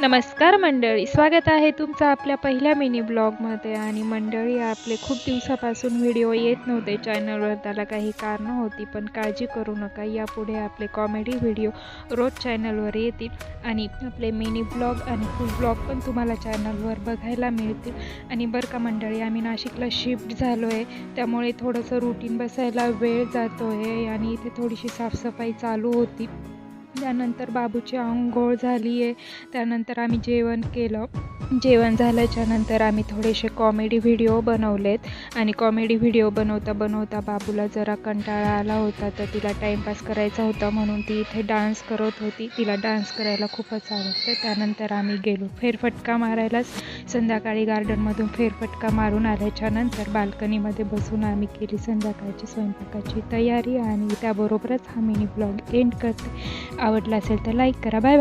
नमस्कार मंडळी, स्वागत आहे तुमचं आपल्या पहिल्या मिनी ब्लॉगमध्ये. आणि मंडळी, आपले खूप दिवसापासून व्हिडिओ येत नव्हते चॅनलवर. त्याला काही कारणं होती, पण काळजी करू नका, यापुढे आपले कॉमेडी व्हिडिओ रोज चॅनलवर येतील आणि आपले मिनी ब्लॉग आणि फुल ब्लॉग पण तुम्हाला चॅनलवर बघायला मिळतील. आणि बरं का मंडळी, आम्ही नाशिकला शिफ्ट झालो आहे, त्यामुळे थोडंसं रुटीन बसायला वेळ जातो आहे आणि इथे थोडीशी साफसफाई चालू होती. त्यानंतर बाबूची अंघोळ झाली आहे. त्यानंतर आम्ही जेवण केलं. जेवण झाल्याच्या नंतर आम्ही थोडेसे कॉमेडी व्हिडिओ बनवलेत. आणि कॉमेडी व्हिडिओ बनवता बनवता बाबूला जरा कंटाळा आला होता, तर तिला टाईमपास करायचा होता म्हणून ती इथे डान्स करत होती. तिला डान्स करायला खूपच आवडतं. त्यानंतर आम्ही गेलो फेरफटका मारायलाच. संध्याकाळी गार्डनमधून फेरफटका मारून आल्याच्या नंतर बाल्कनीमध्ये बसून आम्ही केली संध्याकाळची स्वयंपाकाची तयारी. आणि त्याबरोबरच हा मिनी ब्लॉग एंड करते. आवडला असेल तर लाईक करा. बाय.